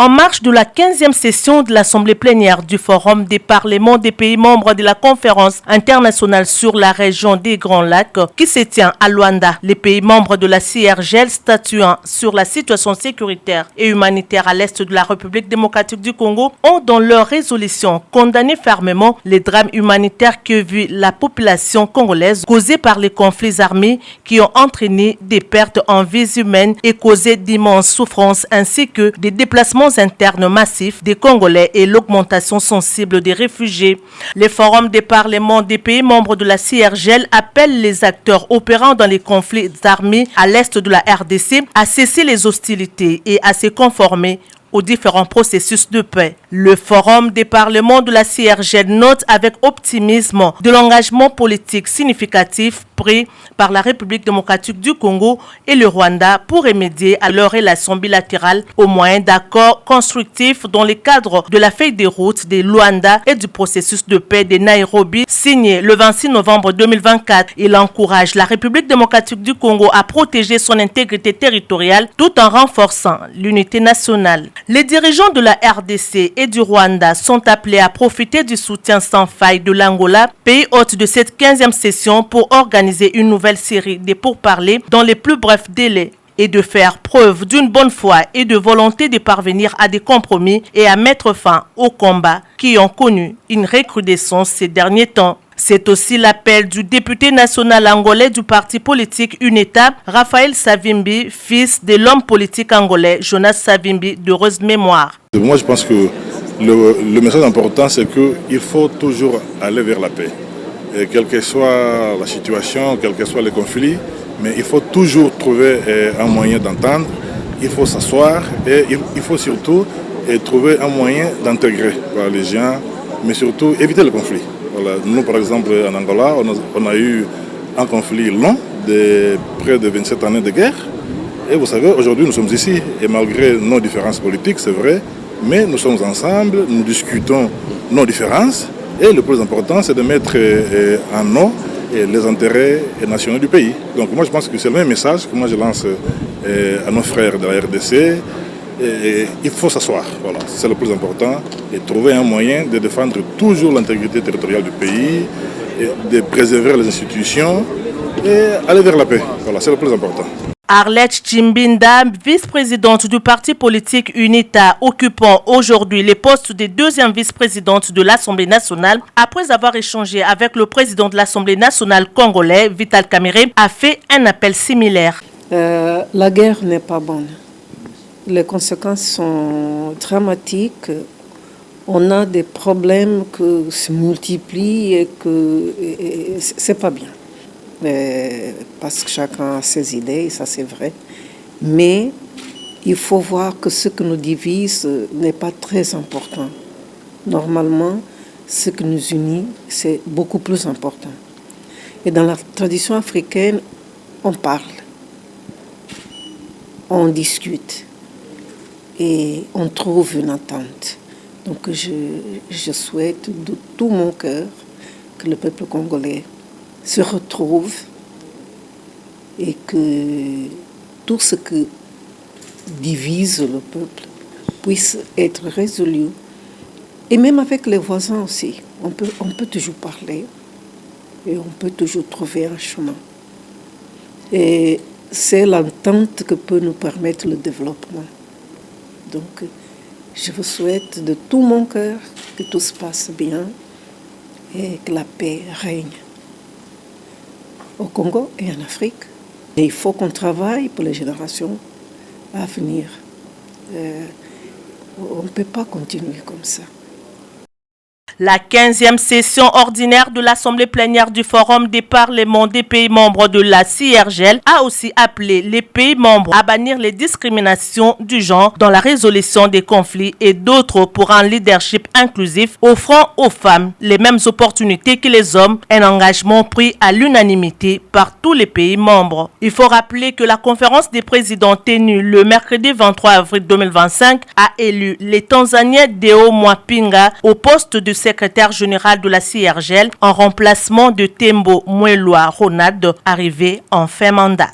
En marge de la 15e session de l'Assemblée plénière du Forum des parlements des pays membres de la Conférence internationale sur la région des Grands Lacs qui se tient à Luanda, les pays membres de la CIRGL statuant sur la situation sécuritaire et humanitaire à l'est de la République démocratique du Congo ont dans leur résolution condamné fermement les drames humanitaires que vit la population congolaise causés par les conflits armés qui ont entraîné des pertes en vies humaines et causé d'immenses souffrances ainsi que des déplacements internes massifs des Congolais et l'augmentation sensible des réfugiés. Les forums des parlements des pays membres de la CIRGL appellent les acteurs opérant dans les conflits armés à l'est de la RDC à cesser les hostilités et à se conformer aux différents processus de paix. Le Forum des parlements de la CIRGL note avec optimisme de l'engagement politique significatif pris par la République démocratique du Congo et le Rwanda pour remédier à leurs relations bilatérales au moyen d'accords constructifs dans le cadre de la feuille de route de Luanda et du processus de paix de Nairobi signé le 26 novembre 2024. Il encourage la République démocratique du Congo à protéger son intégrité territoriale tout en renforçant l'unité nationale. Les dirigeants de la RDC et du Rwanda sont appelés à profiter du soutien sans faille de l'Angola, pays hôte de cette 15e session, pour organiser une nouvelle série de pourparlers dans les plus brefs délais et de faire preuve d'une bonne foi et de volonté de parvenir à des compromis et à mettre fin aux combats qui ont connu une recrudescence ces derniers temps. C'est aussi l'appel du député national angolais du parti politique UNETA, Raphaël Savimbi, fils de l'homme politique angolais Jonas Savimbi, d'heureuse mémoire. Moi, je pense que le message important, c'est qu'il faut toujours aller vers la paix. Et quelle que soit la situation, quels que soient les conflits, mais il faut toujours trouver un moyen d'entendre, il faut s'asseoir et il faut surtout trouver un moyen d'intégrer les gens, mais surtout éviter le conflit. Voilà. Nous, par exemple, en Angola, on a eu un conflit long de près de 27 années de guerre. Et vous savez, aujourd'hui, nous sommes ici. Et malgré nos différences politiques, c'est vrai, mais nous sommes ensemble, nous discutons nos différences. Et le plus important, c'est de mettre en eau les intérêts nationaux du pays. Donc moi, je pense que c'est le même message que moi je lance à nos frères de la RDC. Il faut s'asseoir, voilà, c'est le plus important, et trouver un moyen de défendre toujours l'intégrité territoriale du pays, et de préserver les institutions et aller vers la paix. Voilà, c'est le plus important. Arlette Chimbinda, vice-présidente du parti politique UNITA, occupant aujourd'hui les postes de deuxième vice-présidente de l'Assemblée nationale, après avoir échangé avec le président de l'Assemblée nationale congolais, Vital Kamerhe, a fait un appel similaire. La guerre n'est pas bonne. Les conséquences sont dramatiques. On a des problèmes qui se multiplient et que c'est pas bien. Parce que chacun a ses idées, ça c'est vrai. Mais il faut voir que ce qui nous divise n'est pas très important. Normalement, ce qui nous unit, c'est beaucoup plus important. Et dans la tradition africaine, on parle, on discute et on trouve une entente. Donc je souhaite de tout mon cœur que le peuple congolais se retrouve et que tout ce qui divise le peuple puisse être résolu. Et même avec les voisins aussi, on peut toujours parler et on peut toujours trouver un chemin. Et c'est l'entente que peut nous permettre le développement. Donc, je vous souhaite de tout mon cœur que tout se passe bien et que la paix règne au Congo et en Afrique. Et il faut qu'on travaille pour les générations à venir. On ne peut pas continuer comme ça. La 15e session ordinaire de l'Assemblée plénière du Forum des parlements des pays membres de la CIRGL a aussi appelé les pays membres à bannir les discriminations du genre dans la résolution des conflits et d'autres pour un leadership inclusif offrant aux femmes les mêmes opportunités que les hommes, un engagement pris à l'unanimité par tous les pays membres. Il faut rappeler que la conférence des présidents tenue le mercredi 23 avril 2025 a élu les Tanzaniens Deo Mwapinga au poste de secrétaire général de la CIRGL en remplacement de Tembo Mwelwa Ronald, arrivé en fin mandat.